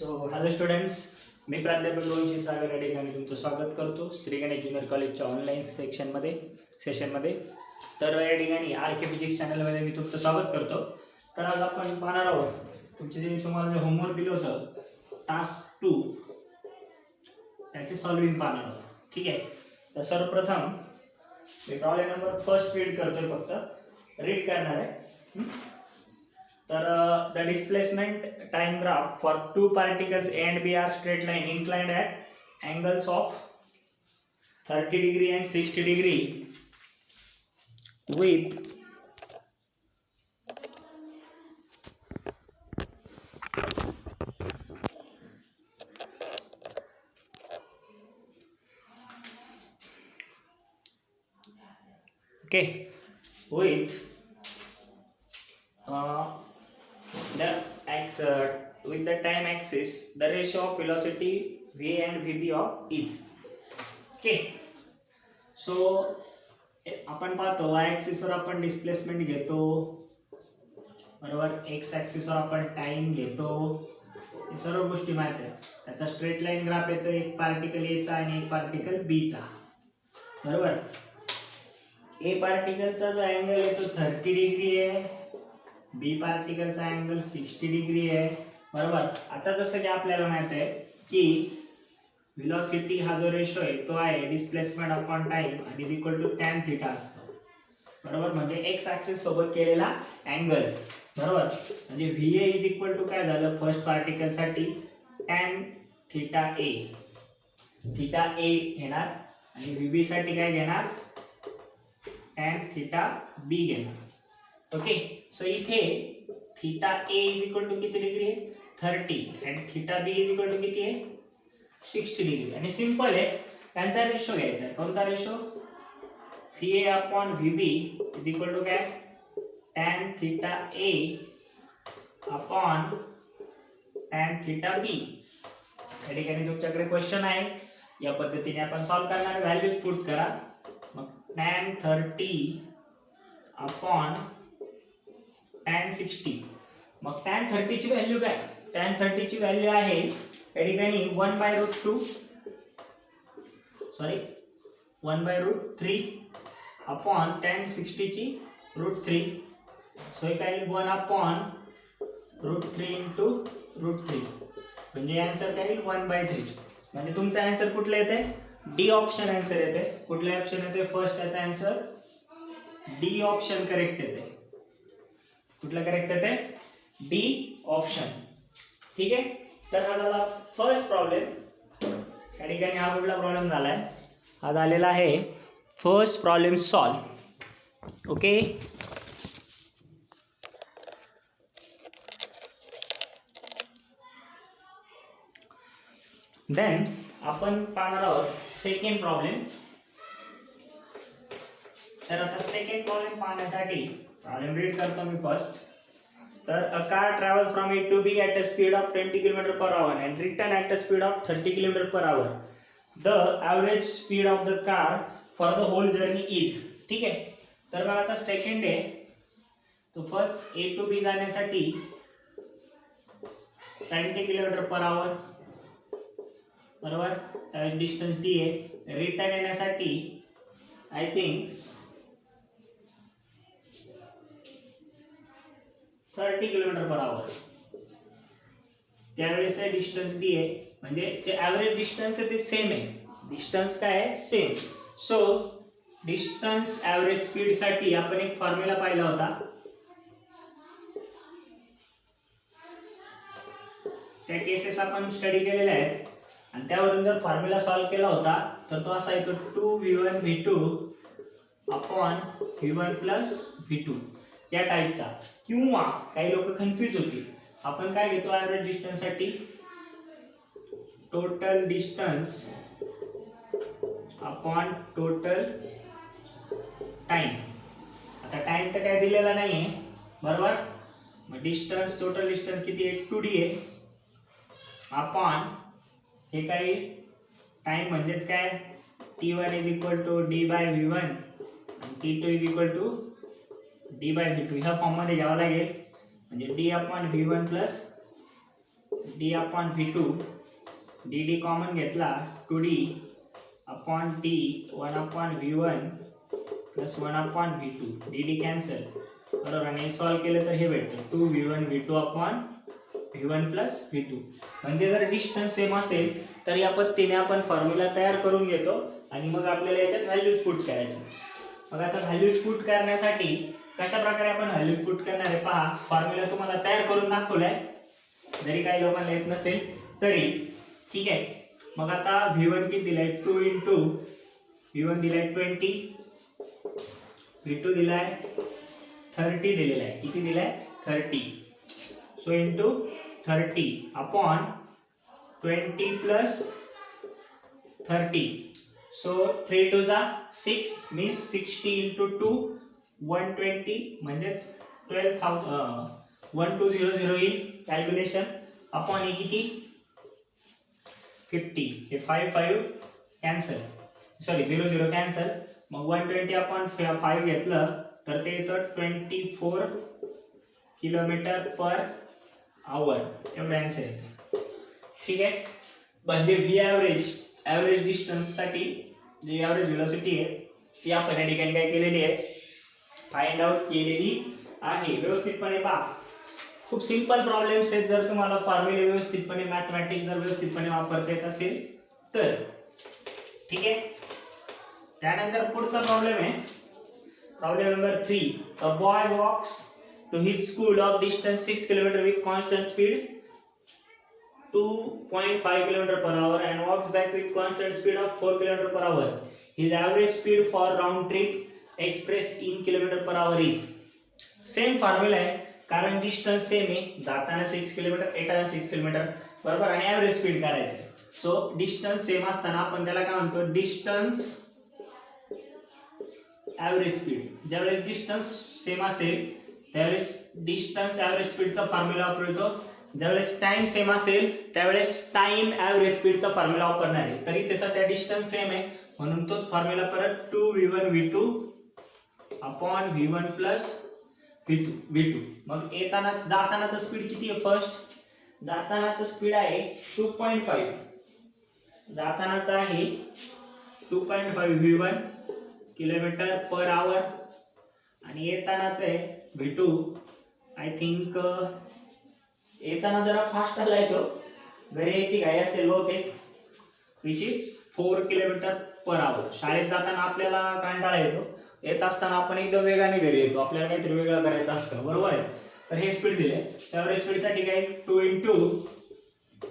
Hello students, मी प्राध्यापक रोहन क्षीरसागर या ठिकाणी तुमचं स्वागत करतो श्री गणेश ज्युनियर कॉलेजच्या ऑनलाईन सेशनमध्ये. तर या ठिकाणी आर.के. फिजिक्स चॅनलमध्ये मी तुमचं स्वागत करतो. तर आज आपण पाहणार आहोत तुम्हाला जे होमवर्क दिलं होतं टास्क 2 त्याचे सॉल्विंग पाहणार आहोत. ठीक आहे, तर सर्वप्रथम मी प्रॉब्लेम नंबर फर्स्ट रीड करतोय, फक्त रीड करणार आहे. तर the displacement time graph for two particles A and B are straight line inclined at angles of 30 degree and 60 degree with with the time axis the ratio of velocity v and vb of is. Okay, so आपण पाहतो y axis वर आपण displacement घेतो, बरोबर. x axis वर आपण time घेतो, हे सर्व गोष्टी माहिती आहेत. त्याचा स्ट्रेट लाईन ग्राफ येतो, एक पार्टिकल ए चा आणि एक पार्टिकल बी चा, बरोबर. ए पार्टिकलचा जो अँगल आहे तो 30 डिग्री आहे, बी पार्टिकलचा अँगल 60 डिग्री आहे, बरोबर. आता जसं की आपल्याला माहित आहे की व्हेलॉसिटी हा जो रेशो आहे तो आहे डिस्प्लेसमेंट अपॉन टाइम आणि is equal to tan theta असतो, बरोबर. म्हणजे एक्स ॲक्सिस सोबत केलेला अँगल, बरोबर. म्हणजे व्हीए इज इक्वल टू काय झालं फर्स्ट पार्टिकल साठी टॅन थीटा ए घेणार आणि व्हीबी साठी काय घेणार टॅन थीटा बी घेणार. ओके, सो इथे theta A is equal to किती डिग्री आहे 30 आणि theta B is equal to किती आहे 60 डिग्री. आणि सिंपल आहे, त्यांचा रेशो घ्यायचा आहे. कोणता ratio? VA upon VB is equal to काय tan theta A upon tan theta B. या ठिकाणी तुमच्याकडे क्वेश्चन आहे, या पद्धतीने आपण सॉल्व करणार. व्हॅल्यूज पुट करा. मग टॅन 30 अपॉन टॅन 60. मग टॅन 30 ची व्हॅल्यू काय? टॅन 30 ची व्हॅल्यू आहे या ठिकाणी 1/√3 अपॉन टॅन 60 ची √3. सो हे काय 1/√3 इंटू √3, म्हणजे आन्सर काय 1/3. म्हणजे तुमचा आन्सर कुठला येते? डी ऑप्शन आन्सर येते. कुठला ऑप्शन येते? फर्स्ट याचा आन्सर डी ऑप्शन करेक्ट येते. कुठला करेक्ट येते? D option. ठीक आहे, तर हा झाला फर्स्ट प्रॉब्लेम. या ठिकाणी हा कुठला प्रॉब्लेम झालाय? हा झालेला आहे first problem solve. Okay, then आपण पाहणार आहोत सेकंड प्रॉब्लेम. तर आता सेकंड प्रॉब्लेम पाहण्यासाठी प्रॉब्लेम रीड करतो मी फर्स्ट. तर a car travels from A to B at a speed of 20 km per hour and return at a speed of 30 km per hour. The average speed of the car for the whole journey is. ठीक आहे, तर मग आता second आहे, तो first A to B जाण्यासाठी 20 km per hour, बरोबर. त्यावेळेस डिस्टन्स डी आहे. रिटर्न येण्यासाठी I think 30 kilometre per hour. त्यावेळेस डिस्टन्स डी आहे, म्हणजे जे ॲव्हरेज डिस्टन्स आहे ते सेम आहे. डिस्टन्स काय आहे? Same. So distance average speed साठी आपण एक फॉर्म्युला पाहिला होता. त्या केसेस आपण स्टडी केलेल्या आहेत आणि त्यावरून जर फॉर्म्युला सॉल्व केला होता तर तो असा येतो 2v1 v2 upon v1 plus v2 या टाइपचा. किंवा काही लोक कन्फ्यूज होतील, आपण काय घेतो ॲव्हरेज डिस्टन्स साठी total distance upon total time. आता टाइम तर काय दिलेला नाहीये, बरोबर. मग डिस्टन्स टोटल डिस्टन्स किती आहे 2d आहे अपॉन हे काय टाइम म्हणजेच काय t1 is equal to d by v1 आणि t2 is equal to d by v2. ह्या फॉर्म मध्ये घ्यावं लागेल, म्हणजे d upon v1 plus d D upon V2, D common घेतला 2D upon T 1 upon V1 plus 1 upon V2, D cancel बरोबर. आणि solve केलं तर हे भेटतं 2V1 V2 upon V1 plus V2. म्हणजे जर डिस्टन्स सेम असेल तर या पद्धतीने आपण फॉर्म्युला तयार करून घेतो आणि मग आपल्याला याच्यात व्हॅल्यूज पुट करायचे. मग आता व्हॅल्यूज पुट करण्यासाठी कशा प्रकारे आपण व्हॅल्यूज पुट करणार आहे पहा. फॉर्म्युला तुम्हाला तयार करून दाखवलाय, जरी काही लोकांना येत नसेल तरी. ठीक आहे. मग आता V1 किती दिलाय 2 इंटू V1 दिलाय 20, V2 दिलाय 30 दिलेला आहे. किती दिलाय 30. So into 30 upon 20 plus 30. So 3 2 जा 6 मीन्स 60 इंटू 2 120 म्हणजेच 1200 येईल कॅल्क्युलेशन. अपॉन हे किती 50. हे 5 5 कॅन्सल, सॉरी 0 0 कॅन्सल. मग 120 अपॉन 5 घेतलं तर ते येतं 24 किलोमीटर पर आवर एवढं आन्सर येतं. ठीक आहे. म्हणजे व्ही ॲव्हरेज डिस्टन्ससाठी जी ॲव्हरेज व्हेलॉसिटी आहे ती आपण या ठिकाणी काय केलेली आहे, फाइंड आउट केलेली आहे. व्यवस्थितपणे पहा. खूप सिंपल प्रॉब्लेम्स आहेत. जर तुम्हाला फॉर्म्युले व्यवस्थितपणे मॅथमॅटिक्स जर व्यवस्थितपणे वापरता येत असेल तर. ठीक आहे. त्यानंतर पुढचा प्रॉब्लेम आहे problem number 3. A boy walks to his school of distance 6 kilometre with constant speed 2.5 km per hour and walks back with constant speed of 4 km per hour. His average speed for round trip expressed in km per hour is. Same formula आहे कारण distance same आहे. जाताना 6 kilometre येताना 6 kilometre बरोबर. आणि average speed करायचं आहे. So distance same असताना आपण त्याला काय म्हणतो डिस्टन्स ॲव्हरेज स्पीड. ज्यावेळेस डिस्टन्स सेम असेल त्यावेळेस डिस्टन्स ॲव्हरेज स्पीडचा फॉर्म्युला वापरतो. ज्यावेळेस टाइम सेम असेल त्यावेळेस टाइम ॲव्हरेज स्पीडचा फॉर्म्युला वापरणार आहे. तरी ते सध्या डिस्टन्स सेम आहे म्हणून तोच फॉर्म्युला परत 2V1 V2 upon V1 plus V2. मग येताना जातानाचं स्पीड किती आहे. फर्स्ट जातानाचं स्पीड आहे 2.5. जातानाचं आहे 2.5 V1 किलोमीटर पर आवर आणि येतानाचं आहे V2 आय थिंक येताना जरा फास्ट आला येतो. घरी यायची घाई असेल बहुतेक which is 4 kilometre per hour. शाळेत जाताना आपल्याला कंटाळा येतो, येत असताना आपण एकदम वेगाने घरी येतो, आपल्याला काहीतरी वेगळं करायचं असतं बरोबर आहे. तर हे स्पीड दिले. ॲव्हरेज स्पीडसाठी काय 2 इंटू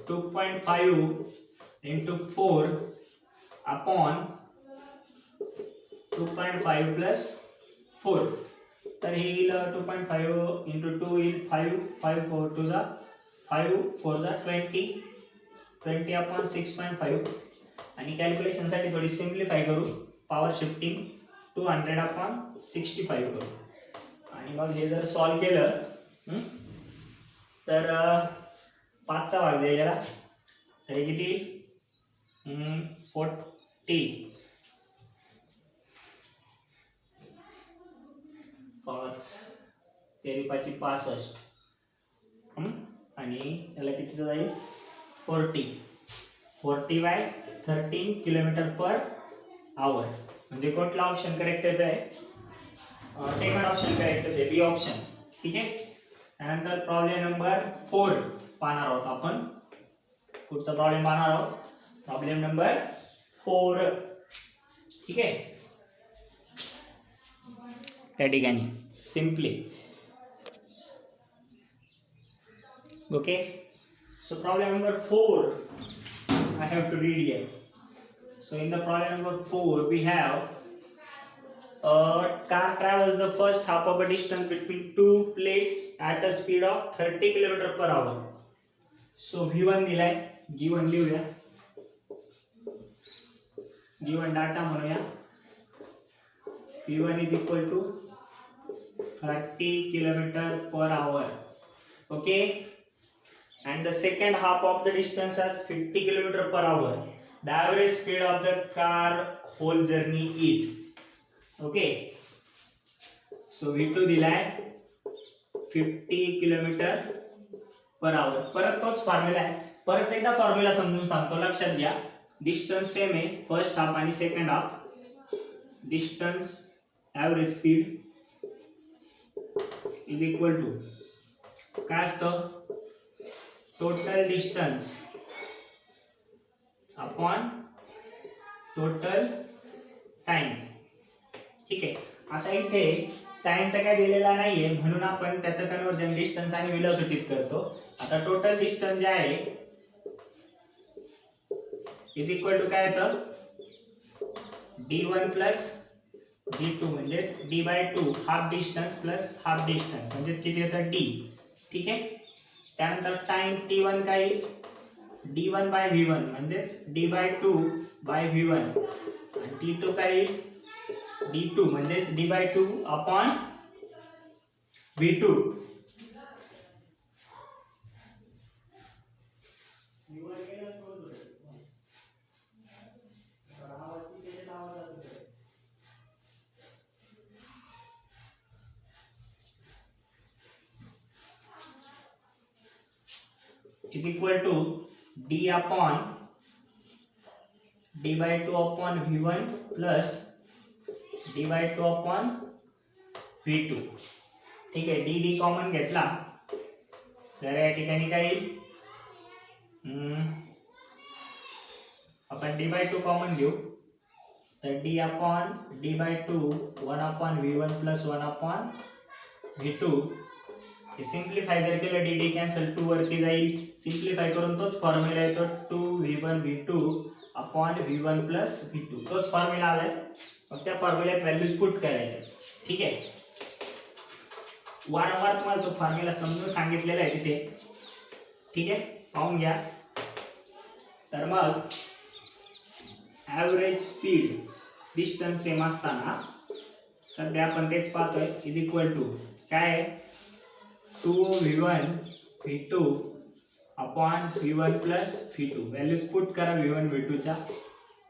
2.5 इंटू 4 अपॉन 2.5 प्लस 4. तर हे येईल 2.5 इंटू 2 येईल 5 5 4 2 जा 5 4 जा 20 अपॉन 6.5. आणि कॅल्क्युलेशनसाठी थोडी सिम्प्लिफाय करू. पॉवर शिफ्टिंग 200 अपॉन 65 करू. आणि मग हे जर सॉल्व केलं तर 5चा भाग जाईल याला. तर हे किती 40 5 तेरी 5 65 आणि याला कितीचं जाईल 40 बाय 13 किलोमीटर पर आवर. म्हणजे कुठला ऑप्शन करेक्ट येतोय सेकंड ऑप्शन करेक्ट येतोय बी ऑप्शन. ठीक आहे. त्यानंतर प्रॉब्लेम नंबर 4 पाहणार आहोत आपण. पुढचा प्रॉब्लेम पाहणार आहोत प्रॉब्लेम नंबर 4. ठीक आहे. त्या ठिकाणी simply okay. So problem number 4 I have to read here. So in the problem number 4 we have a car travels the first half of a distance between two plates at a speed of 30 km per hour. So V1 दिलाय, given लिहूया, given data म्हणूया. V1 is equal to 30 km per hour. Okay. And the second half of the distance as 50 km per hour. The average speed of the car whole journey is. Okay. So V2 दिलाय 50 km per hour. परत तोच formula आहे. परत एकदा formula समजून सांगतो, लक्षात घ्या. डिस्टन्स सेम आहे फर्स्ट हाफ आणि second half. Distance average speed is equal to काय असतं, total distance upon total time. ठीक आहे. आता इथे टाइम तर काय दिलेला नाहीये, म्हणून आपण त्याचं कन्वर्जन डिस्टन्स आणि व्हेलॉसिटीत करतो. आता टोटल डिस्टन्स जे आहे इज इक्वल टू काय येतं, d1 प्लस d2 म्हणजेच d/2 half distance plus half distance म्हणजेच किती येतं d. ठीक आहे. त्यानंतर टाइम t1 काय d1/v1 म्हणजेच d/2 बाय v1 आणि t2 काय d2 म्हणजेच d/2 upon v2. is equal to d upon d/2 upon v1 plus d/2 upon v2. ठीक आहे. d कॉमन घेतला तर या ठिकाणी काय येईल, आपण d/2 कॉमन घेऊ तर d upon d/2 1 upon v1 plus 1 upon v2. हे सिंप्लिफाय जर केलं डी कॅन्सल 2 वरती जाईल. सिंप्लिफाय करून तोच फॉर्म्युला येतो 2v1 v2 upon v1 plus v2. तोच फॉर्म्युला आलाय, मग त्या फॉर्म्युल्यात व्हॅल्यूज पुट करायचे. ठीक आहे. वारंवार तुम्हाला तो फॉर्म्युला समजून सांगितलेला आहे तिथे. ठीक आहे, पाहून घ्या. तर मग ॲव्हरेज स्पीड डिस्टन्स सेम असताना सध्या आपण तेच पाहतोय इज इक्वल टू काय आहे, 2v1 v2 upon v1 plus v2. Values put करा v1 v2 च्या.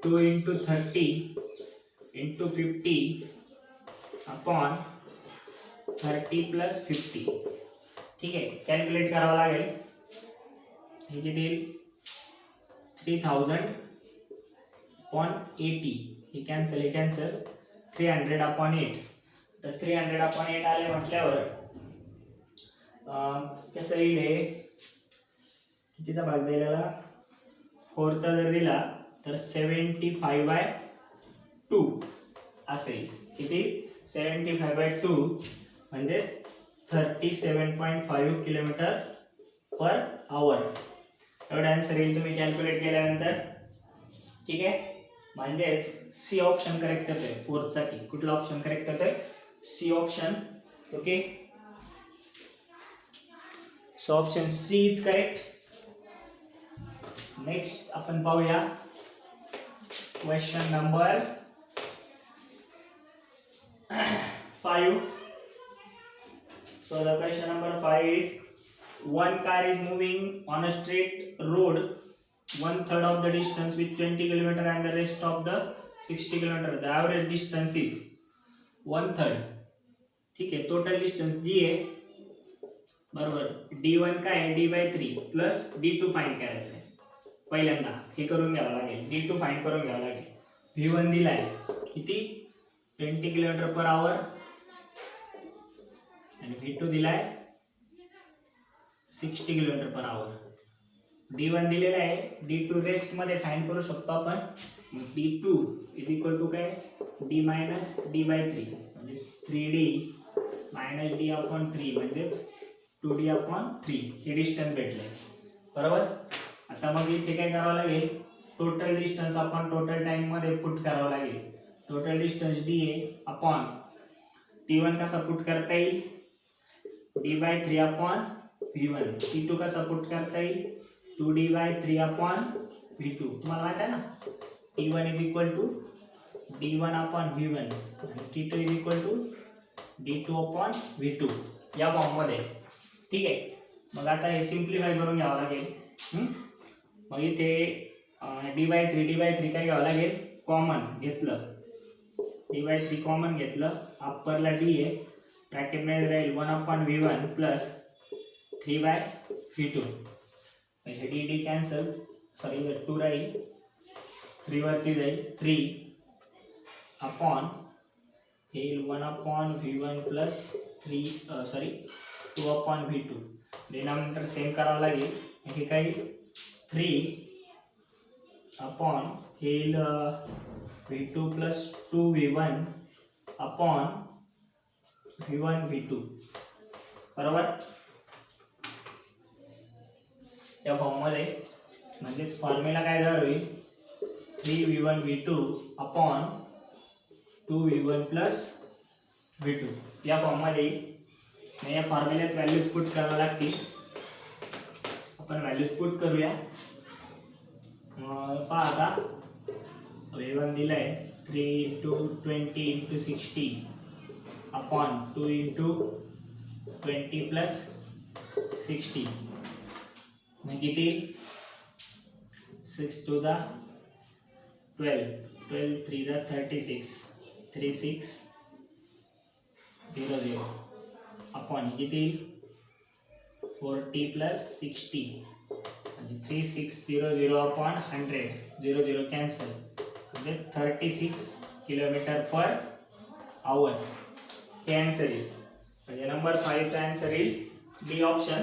2 × 30 × 50 अपॉन 30 प्लस 50. ठीक आहे. कॅल्क्युलेट करावं लागेल. हे किती येईल, 3000 अपॉन 80. हे कॅन्सल 300 अपॉन 8. तर 300 अपॉन 8 आले म्हटल्यावर कसं येईल, हे कितीचा भाग दिलेला 4 चा जर दिला तर 75/2 असेल. किती, 75/2 म्हणजेच 37.5 किलोमीटर पर आवर. एवढा आन्सर येईल तुम्ही कॅल्क्युलेट केल्यानंतर. ठीक आहे. म्हणजेच सी ऑप्शन करेक्ट होतोय 4 साठी. कुठला ऑप्शन करेक्ट होतोय, C option. Okay, so option C is correct. Next आपण पाहूया question number 5. So the question number 5 is, one car is moving on a straight road 1/3 of the distance with 20 km and the rest of the 60 km. The average distance is 1/3. ठीक आहे. Total distance D आहे बरोबर. d1 काय आहे, d/3 plus d2 find करायचं आहे. पहिल्यांदा हे करून घ्यावं लागेल, d2 फाइंड करून घ्यावं लागेल. v1 दिलाय किती, 20 किलोमीटर पर आवर आणि v2 दिलाय 60 किलोमीटर पर आवर. d1 दिलेला आहे, d2 रेस्ट मध्ये फाइंड करू शकतो आपण. d2 इज इक्वल टू काय, d मायनस d/3 म्हणजे 3d मायनस d अपॉन 3 म्हणजेच 2d अपॉन 3. हे डिस्टन्स भेटले बरोबर. आता मग इथे काय करावं लागेल, total distance upon total time मध्ये पुट करावं लागेल. टोटल डिस्टन्स d आहे अपॉन t1 कसा पुट करता येईल, d/3 अपॉन v1. t2 कसा पुट करता येईल, 2d/3 अपॉन v2. तुम्हाला माहित आहे ना, t1 is equal to d1 upon v1 आणि t2 is equal to d2 upon v2 या फॉर्म मध्ये. ठीक आहे. मग आता हे सिंप्लिफाय करून घ्यावं लागेल. मग इथे d/3 काय घ्यावं लागेल, कॉमन घेतलं, d/3 कॉमन घेतलं. अप्परला d आहे, ब्रॅकेट मध्ये राहील 1 अपॉन v1 प्लस 3/4 V2. हे डी डी कॅन्सल, सॉरी 2 राहील, 3 वरती जाईल, 3 अपॉन हे 1 upon V1 plus 2 upon V2. Denominator same करावं लागेल. हे काय 3 अपॉन हे V2 plus 2V1 upon V1 V2 बरोबर. या फॉर्ममध्ये म्हणजेच फॉर्म्युला काय जर होईल 3V1 V2 upon 2V1 plus V2 या फॉर्ममध्ये. या फॉर्म्युल्यात व्हॅल्यूज पुट करावं लागतील. आपण व्हॅल्यूज पुट करूया. पहा आता V1 दिलाय 3 × 20 × 60 अपॉन 2 × 20 प्लस 60 मग किती 6 2 जा 12 12 3 जा 36 36 0 0 अपॉन किती 40 प्लस 60 3600 अपॉन 100 0 0 कॅन्सल म्हणजे 36 km/h. हे आन्सर येईल. म्हणजे नंबर 5 चा आन्सर येईल डी ऑप्शन.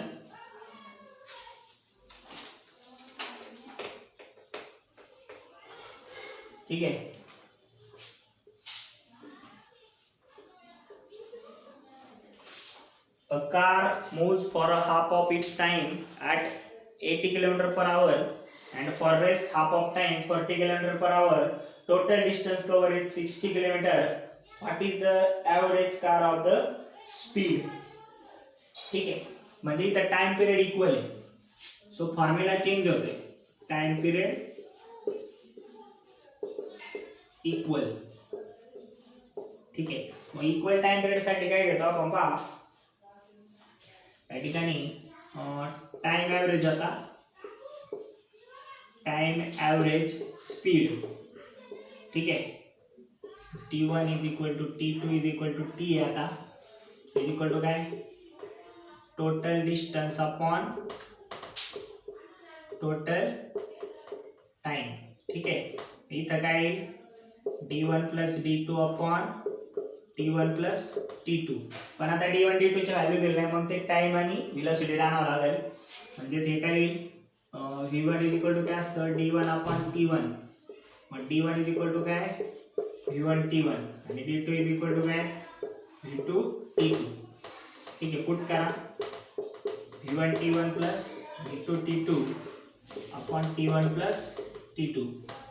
ठीक आहे. A car moves for a half of its time at 80 km/h and for rest half of time 40 km/h. Total distance covered is 60 km. What is the average car of the speed? ठीक आहे. म्हणजे इथं time period equal आहे. So formula change होते. Time period equal. ठीक आहे. मग equal time period साठी काय घेतो आपण पहा. या ठिकाणी टाइम ॲव्हरेज होता. Time average speed. ठीक आहे. T1 is equal to T2 is equal to T आहे. आता इज इक्वल टू काय total distance upon total time. ठीक आहे. इथं काय D1 plus D2 upon T1 plus T2. पण आता D1 D2 ची व्हॅल्यू दिली नाही. मग ते टाइम आणि व्हेलॉसिटी आणावं लागेल. म्हणजेच हे काय V1 इज इक्वल टू काय असतं D1 अपॉन T1. मग D1 इज इक्वल टू काय V1 T1 आणि D2 इज इक्वल टू काय V2 T2. ठीक आहे. पुट करा V1 T1 plus V2 T2 upon T1 plus T2.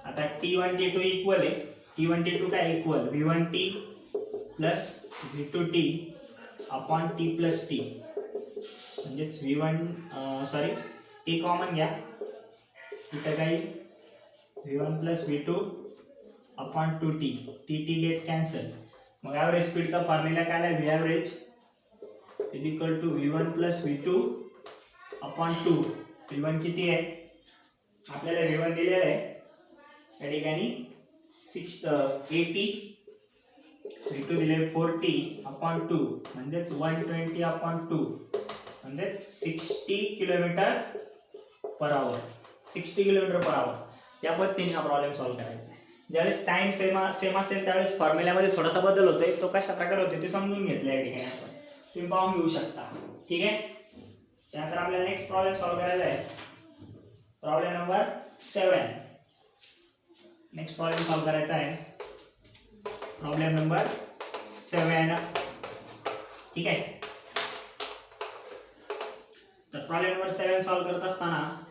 आता T1 T2 इक्वल आहे. T1 T2 काय equal V1 T plus V2 T upon T plus T. म्हणजेच V1 T common घ्या. इथं काय V1 plus V2 upon 2T. T get cancel. मग average स्पीडचा formula काय आहे V average is equal to V1 plus V2 upon 2. V1 किती आहे आपल्याला V1 दिलेलं आहे या ठिकाणी 80. V2 दिले 40 अपॉन 2 म्हणजेच 120 अपॉन 2 म्हणजेच 60 km/h. 60 km/h. या पद्धतीने हा प्रॉब्लेम सॉल्व्ह करायचा आहे. ज्यावेळेस टाइम सेम असेल त्यावेळेस फॉर्म्युल्यामध्ये थोडासा बदल होतोय. तो कशा प्रकारे होते ते समजून घेतलं या ठिकाणी आपण. तुम्ही पाहून घेऊ शकता. ठीक आहे. त्यानंतर आपल्याला नेक्स्ट प्रॉब्लेम सॉल्व्ह करायचा आहे. Problem number 7. Next problem solve करायचा आहे प्रॉब्लेम नंबर 7. ठीक आहे. तर प्रॉब्लेम नंबर 7 सॉल्व्ह करत असताना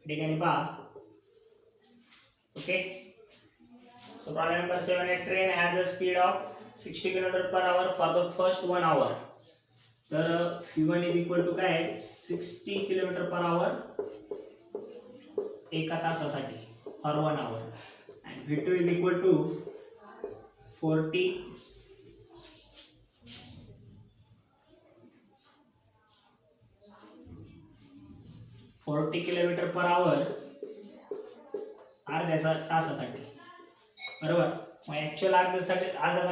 ठिकाणी पहा. ओके. सो प्रॉब्लेम नंबर 7 आहे train has a speed of 60 km/h for the first 1 hour. तर V1 इज इक्वल टू काय 60 km/h एका तासासाठी for 1 hour. and V2 is equal to 40 km/h अर्ध्या तासासाठी. बरोबर. मग ऍक्च्युअल अर्ध्या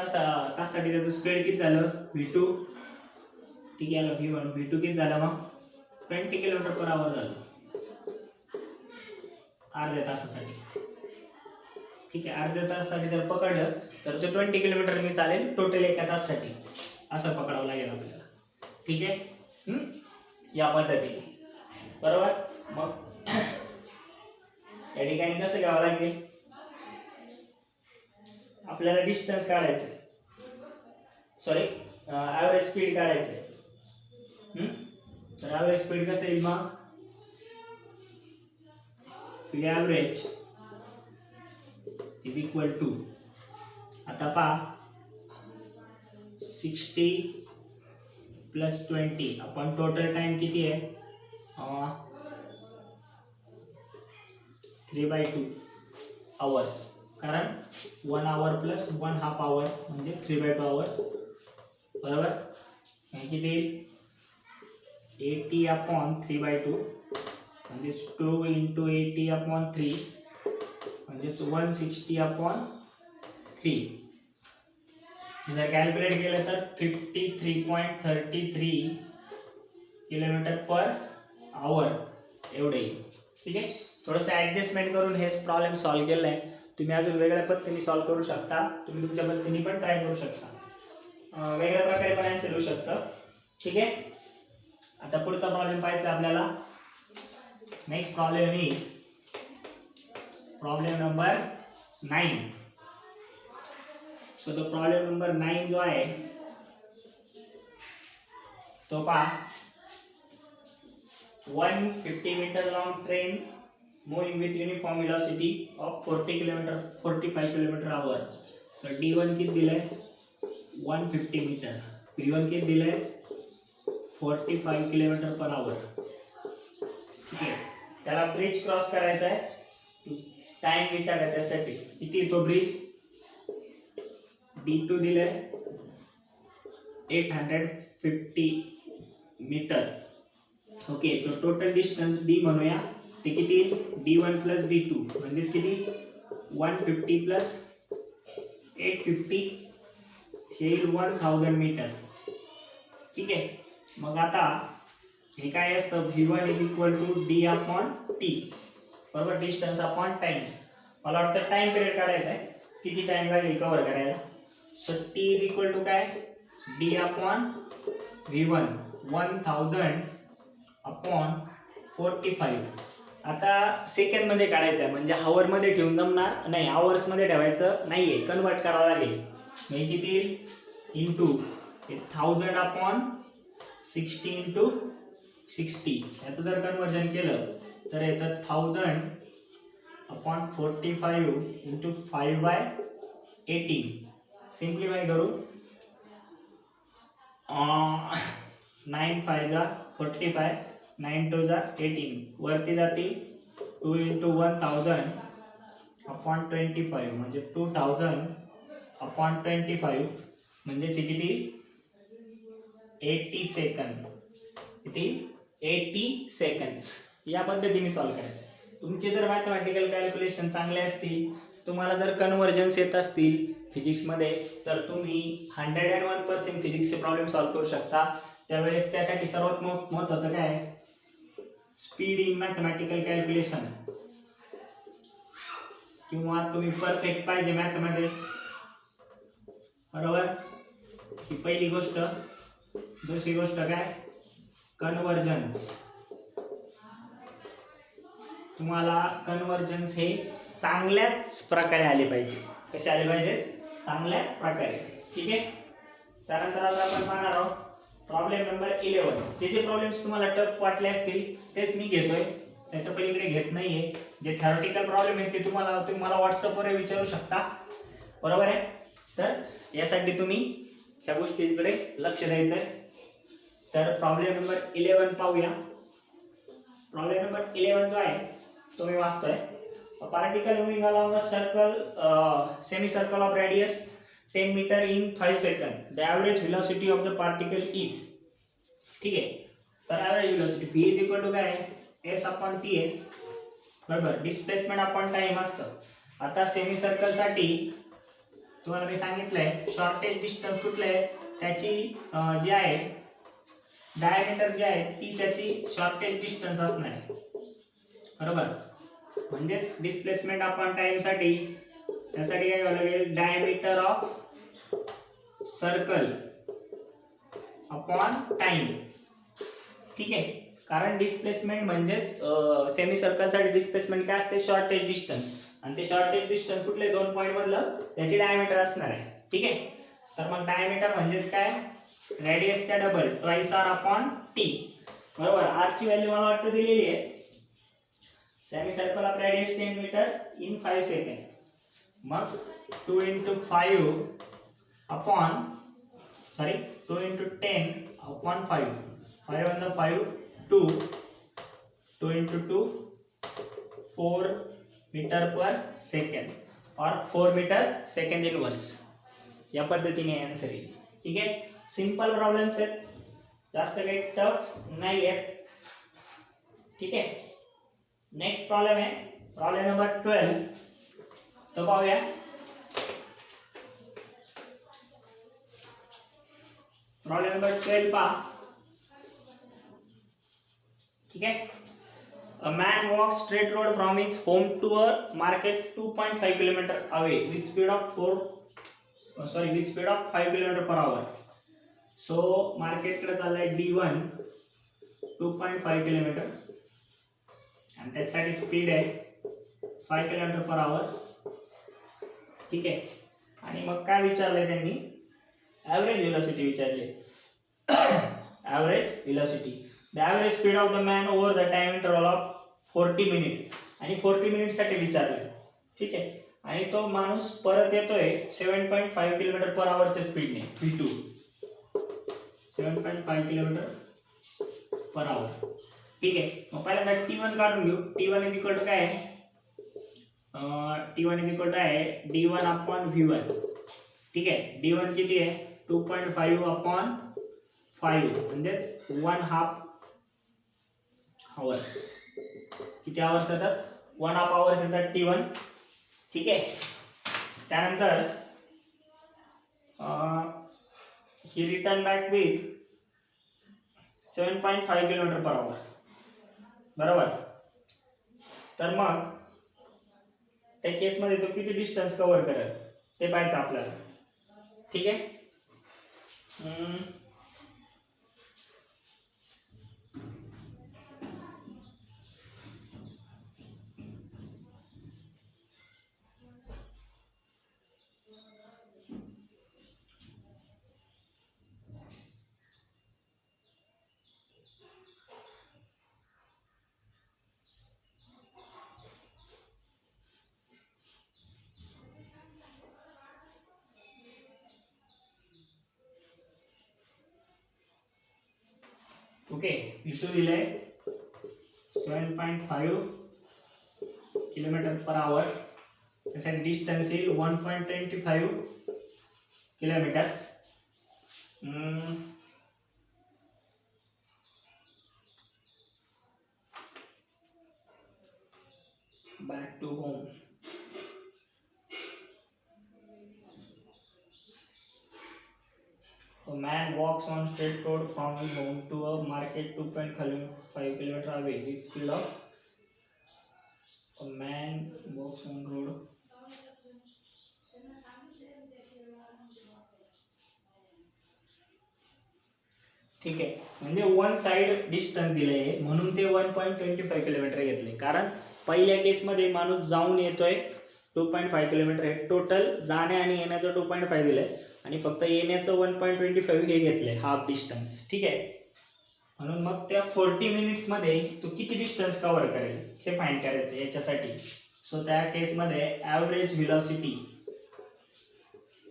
तासासाठी त्याचं स्पीड किती झालं V2. ठीक आहे. V1 V2 किती झालं मग 20 km/h झालं अर्ध्या तासासाठी. ठीक आहे, अर्ध्या तासासाठी जर पकडलं तर ते 20 किलोमीटर मी चालेल टोटल एका तासासाठी, असं पकडावं लागेल आपल्याला. ठीक आहे, या पद्धतीने. बरोबर. मग या ठिकाणी कसं घ्यावं लागेल, आपल्याला डिस्टन्स काढायचं, सॉरी ॲव्हरेज स्पीड काढायचं. तर ॲव्हरेज स्पीड कसं येईल मग, speed average is equal to, आता पहा 60 + 20 आपण टोटल टाइम किती आहे, 3/2 आवर्स, कारण 1 hour + 1/2 hour म्हणजे 3/2 hours. बरोबर. हे किती येईल, 80/3/2 म्हणजे 2 × 80/3 म्हणजे 160/3. जर कॅल्क्युलेट केलं तर 53.33 km/h एवढे येईल. ठीक आहे, थोडंसं ॲडजस्टमेंट करून हे प्रॉब्लेम सॉल्व्ह केलं आहे. तुम्ही अजून वेगळ्या पद्धतीने सॉल्व्ह करू शकता, तुम्ही तुमच्या पद्धतीने पण ट्राय करू शकता, वेगळ्या प्रकारे पण आन्सर येऊ शकतं. ठीक आहे, आता पुढचा प्रॉब्लेम पाहायचा आपल्याला. Next problem is problem number 9. So the problem number 9 जो आहे तो पहा, 150 metre long train moving with uniform velocity of 45 km/h. So D1 किती दिलंय, 150 मीटर, P1 किती दिलंय, 45 km/h. ठीक आहे, त्याला ब्रिज क्रॉस करायचा आहे, टाइम विचारला त्यासाठी किती तो ब्रिज. D2 दिलंय 850 मीटर. ओके, तो टोटल डिस्टन्स D म्हणूया, ते किती, D1 + D2 म्हणजे किती, 150 + 850 येईल 1000 मीटर. ठीक आहे, मग आता हे काय असतं, V1 = D/T. बरोबर, डिस्टन्स अपॉन टाइम. मला वाटतं टाइम पिरियड काढायचा आहे, किती टाइम लागेल कव्हर करायला. सो T = काय, D/V1 1000/45. आता सेकंड मध्ये काढायचं आहे, म्हणजे हावर मध्ये ठेवून जमणार नाही, आवर्स मध्ये ठेवायचं नाहीये, कन्वर्ट करावं लागेल. म्हणजे किती, इंटू 1000/60 × 60. याचं जर कन्वर्जन केलं तर येतं 1000/45 × 5/18. सिम्प्लिफाय करू, 9 × 5 = 45, 9 × 2 = 18. वरती जातील 2 × 1000/25 म्हणजे 2000/25 म्हणजे किती, 80 सेकंद. किती, 80 सेकंड्स. या पद्धतीने सॉल्व्ह करायचं. तुमचे जर मॅथमॅटिकल कॅल्क्युलेशन चांगले असतील, तुम्हाला जर कन्वर्जन्स येत असतील फिजिक्समध्ये, तर तुम्ही 101% फिजिक्सचे प्रॉब्लेम सॉल्व्ह करू शकता. त्यावेळेस त्यासाठी सर्वात महत्त्वाचं काय आहे, स्पीड इन मॅथमॅटिकल कॅल्क्युलेशन, किंवा तुम्ही परफेक्ट पाहिजे मॅथमध्ये. बरोबर, ही पहिली गोष्ट. दुसरी गोष्ट काय, कन्वर्जन्स. तुम्हाला कन्वर्जन्स हे चांगल्याच प्रकारे आले पाहिजे. कसे आले पाहिजे, चांगल्या प्रकारे. ठीक आहे, त्यानंतर आता आपण पाहणार आहोत प्रॉब्लेम नंबर 11. जे प्रॉब्लेम्स तुम्हाला टफ वाटले असतील तेच मी घेतोय, त्याच्या पलीकडे घेत नाहीये. जे थेरॉटिकल प्रॉब्लेम आहेत ते तुम्हाला व्हॉट्सअपवर विचारू शकता. बरोबर आहे, तर यासाठी तुम्ही ह्या गोष्टीकडे लक्ष द्यायचं आहे. तर प्रॉब्लेम नंबर 11 पाहूया. प्रॉब्लेम नंबर 11 जो आहे तो मी वाचतोय. Particle moving along a circle, semi circle of radius 10 metre in 5 seconds. The average velocity of the particle is. ठीक आहे, तर average velocity v = काय आहे, S/T आहे. बरोबर, डिस्प्लेसमेंट अपॉन टाइम असतं. आता सेमी सर्कल साठी तुम्हाला मी सांगितलंय शॉर्टेज डिस्टन्स कुठलं आहे, त्याची जी आहे डायमीटर जी आहे ती त्याची शॉर्टेज डिस्टन्स असणार आहे, बरोबर. म्हणजेच डिस्प्लेसमेंट आपण टाइम साठी त्यासाठी काय घ्यावं लागेल, diameter of circle upon time. ठीक आहे, कारण डिस्प्लेसमेंट म्हणजेच सेमी सर्कलसाठी डिस्प्लेसमेंट काय असते, शॉर्टेज डिस्टन्स. आणि ते शॉर्टेज डिस्टन्स कुठले 2 पॉईंट मधलं त्याची डायमीटर असणार आहे. ठीक आहे, तर मग डायमीटर म्हणजेच काय, रेडियसच्या double twice R upon T, बरोबर. आर ची व्हॅल्यू मला वाटतं दिलेली आहे. Semi circle of radius 10 metre in 5 second. मग 2 × 5 upon 2 × 10 upon 5. 5 on the 5 2 2 × 2 4 metre per second और 4 मीटर सेकंड इनवर्स. या पद्धतीने आन्सर येईल. ठीक आहे, सिंपल प्रॉब्लेम्स आहेत, जास्त काही टफ नाही आहेत. ठीक आहे, नेक्स्ट प्रॉब्लेम आहे प्रॉब्लेम नंबर 12. तो पाहूया. प्रॉब्लेम नंबर 12 पहा. ठीक है, a man walks straight road from his home to a market 2.5 km away with speed of 5 km per hour. So market कडे चाललाय D1 2.5 km आणि त्यासाठी स्पीड आहे 5 km per hour. ठीक आहे, आणि मग काय विचारलंय त्यांनी, ॲव्हरेज व्हेलॉसिटी विचारली. Average velocity, the average speed of the man over the time interval of 40 minutes आणि 40 मिनिट साठी विचारले. ठीक आहे, आणि तो माणूस परत येतोय 7.5 km per hour च्या स्पीडने, V2 7.5 km per hour. ठीक आहे, मग पहिल्यांदा T1 काढून घेऊ. T1 इज इक्वल टू काय आहे, T1 इज इक्वल टू आहे D1 अपॉन V1. ठीक आहे, D1 किती आहे 2.5 अपॉन 5 म्हणजेच 1/2 आवर्स. किती आवर्स येतात, 1/2 आवर्स येतात T1. ठीक आहे, त्यानंतर ही return back with 7.5 km per hour, बरोबर. तर मग त्या केस मध्ये तो किती डिस्टन्स कव्हर करेल ते पाहायचं आपल्याला. ठीक आहे, ओके. V2 दिले 7.5 km per hour. त्यासाठी डिस्टन्स येईल 1.25 kilometres. Back to home. A man walks on straight road from his home to a market 2.5 km away with speed of. A man walks on road. ठीक आहे, म्हणजे one side distance दिले म्हणून ते 1.25 kilometre घेतले. कारण पहिल्या केस मध्ये माणूस जाऊन येतोय 2.5 किलोमीटर आहे, टोटल जाणे आणि येण्याचं 2.5 दिलंय आणि फक्त येण्याचं 1.25 हे घेतलंय, हाफ डिस्टन्स. ठीक आहे, म्हणून मग त्या 40 मिनिट्स मध्ये तो किती डिस्टन्स कव्हर करेल हे फाइंड करायचं याच्यासाठी. सो त्या केस मध्ये average velocity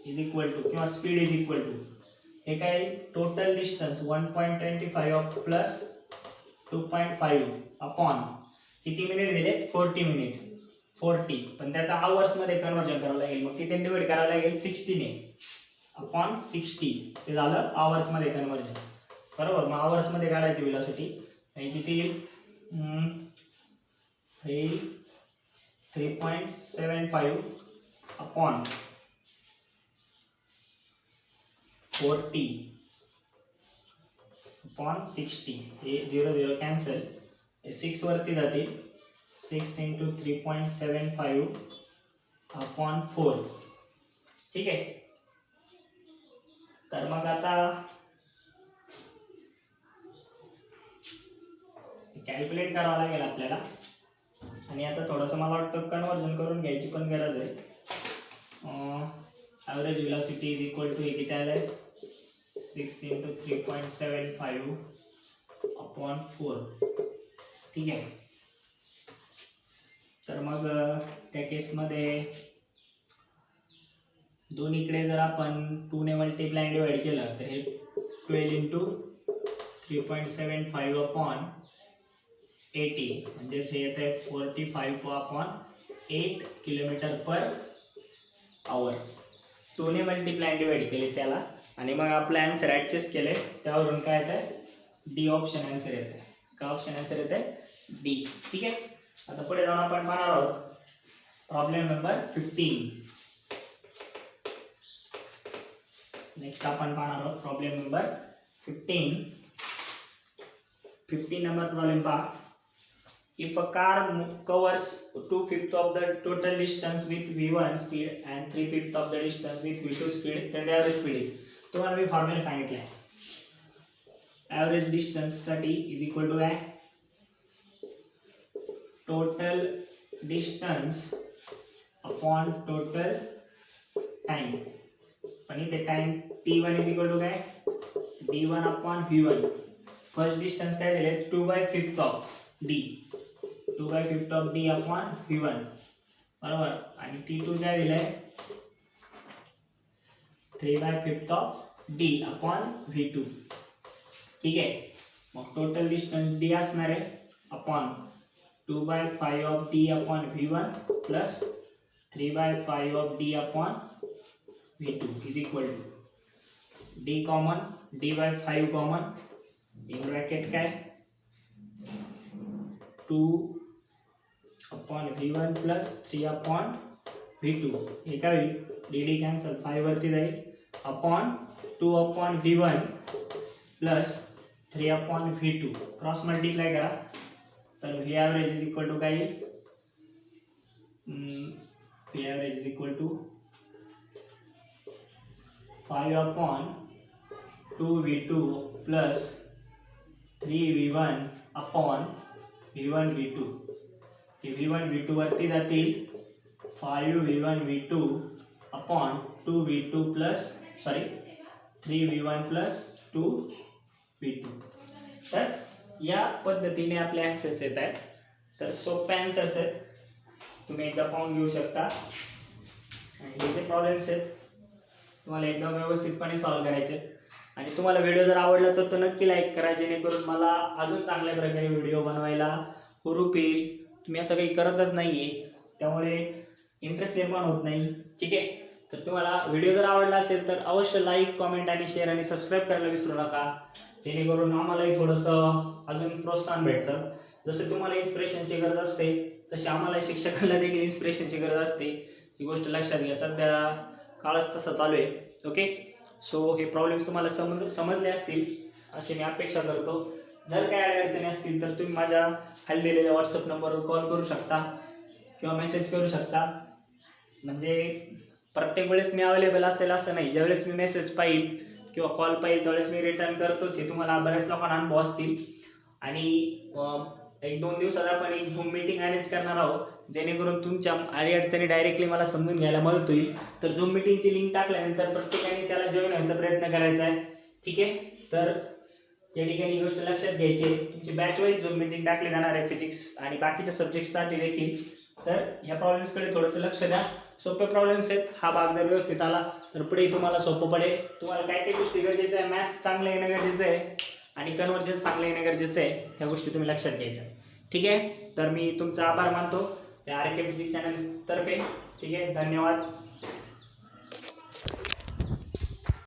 is equal to किंवा स्पीड इज इक्वल टू हे काय, टोटल डिस्टन्स 1.25 प्लस 2.5 अपॉन किती मिनिट दिले 40 मिनिट 40, पण त्याचा आवर्स मध्ये कन्वर्जन करावं लागेल. मग किती डिवाइड करावं लागेल 60 ने अपॉन 60, ते झालं आवर्स मध्ये कन्वर्जन, बरोबर. मग आवर्स मध्ये काढायची व्हेलॉसिटी किती येईल, 3.75 अपॉन 40 अपॉन 60, हे 0 0 कॅन्सल, हे 6 वरती जातील, 6 इंटू 3.75 अपॉन 4. ठीक आहे. तर मग आता कॅल्क्युलेट करावं लागेल आपल्याला, आणि याचं थोडंसं मला वाटतं कन्वर्जन करून घ्यायची पण गरज आहे. Average velocity is equal to, हे किती आलं आहे, 6 इंटू 3.75 अपॉन 4. ठीक आहे. तर मग त्या केसमध्ये दोन्हीकडे जर आपण 2 ने मल्टिप्लाय डिवाइड केलं तर हे 12 इंटू 3.75 अपॉन 80, म्हणजेच हे येत आहे 45 अपॉन 8 किलोमीटर पर आवर. 2 ने मल्टिप्लाय डिवाइड केले त्याला, आणि मग आपलं आन्सर ॲडजस्ट केले, त्यावरून काय येत आहे, डी ऑप्शन आन्सर येत आहे. काय ऑप्शन आन्सर येत आहे, डी. ठीक आहे. आता पुढे जाऊन आपण पाहणार आहोत प्रॉब्लेम नंबर 15. नेक्स्ट आपण पाहणार आहोत प्रॉब्लेम नंबर 15. 15 नंबर प्रॉब्लेम पहा. If a car covers 2/5 of the total distance with v1 speed and 3/5 of the distance with v2 speed, then the average speed is. तुम्हाला मी फॉर्म्युला सांगितलं आहे. Average distance साठी is equal to काय, total distance upon total time. पण इथे time t1 is equal to काय, d1 upon v1. First distance काय दिले, 2/5 of d, 2/5 of d upon v1, बरोबर. आणि t2 काय दिलंय, 3/5 ऑफ d अपॉन v2. ठीक आहे. मग टोटल डिस्टन्स d असणार आहे upon 2/5 of d upon v1 plus 3/5 of d upon v2 is equal to d common, d/5 common, in bracket काय 2 upon v1 plus 3 upon v2. हे काय होईल, dd cancel, 5 वरती जाईल, upon 2 upon v1 plus 3 upon v2. Cross multiply करा, तर v average is equal to काय, v average is equal to 5 upon 2v2 plus 3v1 upon v1 v2. हे v1 v2 वरती जातील, 5v1 v2 upon 2v2 plus 3v1 plus 2v2. तर या पद्धतीने आपले आन्सर्स येत आहेत. तर सोपे आन्सर्स आहेत, तुम्ही एकदा पाहून घेऊ शकता. आणि हे जे प्रॉब्लेम्स आहेत तुम्हाला एकदम व्यवस्थितपणे सॉल्व्ह करायचे. आणि तुम्हाला व्हिडिओ जर आवडला तर तो नक्की लाईक करा, जेणेकरून मला अजून चांगल्या प्रकारे व्हिडिओ बनवायला हुरूप येईल. तुम्ही असं काही करतच नाही आहे, त्यामुळे इंटरेस्ट निर्माण होत नाही. ठीक आहे. तर तुम्हाला व्हिडिओ जर आवडला असेल तर अवश्य लाईक, कमेंट आणि शेअर आणि सबस्क्राईब करायला विसरू नका, जेणेकरून आम्हालाही थोडंसं अजून प्रोत्साहन भेटतं. जसं तुम्हाला इन्स्पिरेशनची गरज असते तशी आम्हाला शिक्षकांना देखील इन्स्पिरेशनची गरज असते. ही गोष्ट लक्षात घ्या, सध्या काळच तसा चालू आहे. ओके. सो हे प्रॉब्लेम्स तुम्हाला समजले असतील अशी मी अपेक्षा करतो. जर काही अडचणी असतील तर तुम्ही माझ्या खाली दिलेल्या व्हॉट्सअप नंबरवर कॉल करू शकता किंवा मेसेज करू शकता. म्हणजे प्रत्येक वेळेस मी अवेलेबल असेल असं नाही. ज्यावेळेस मी मेसेज पाहिल किंवा कॉल पाहिल त्यावेळेस मी रिटर्न करतोच. हे तुम्हाला बऱ्याच लोकांना अनुभव असतील. आणि 1-2 दिवसात आपण एक झूम मीटिंग अरेंज करणार आहोत, जेणेकरून तुमच्या अडचणी डायरेक्टली मला समजून घ्यायला मदत होईल. तर झूम मीटिंगची लिंक टाकल्यानंतर प्रत्येकाने त्याला जॉईन व्हायचा प्रयत्न करायचा आहे. ठीक आहे. तर या ठिकाणी गोष्ट लक्षात घ्यायची, तुमची बॅच वाईज झूम मीटिंग टाकली जाणार आहे फिजिक्स आणि बाकीच्या सब्जेक्टसाठी देखील. तर ह्या प्रॉब्लेम्सकडे थोडंसं लक्ष द्या. सोपे प्रॉब्लेम्स आहेत. हा भाग जर व्यवस्थित आला तर पुढे तुम्हाला सोपं पडेल. तुम्हाला काय काय गोष्टी गरजेचं आहे, मॅथ्स चांगलं येणं गरजेचं आहे आणि कन्व्हर्जन चांगलं येणं गरजेचं आहे. ह्या गोष्टी तुम्ही लक्षात घ्यायच्या. ठीक आहे. तर मी तुमचा आभार मानतो या RK फिजिक्स चॅनल तर्फे. ठीक आहे. धन्यवाद.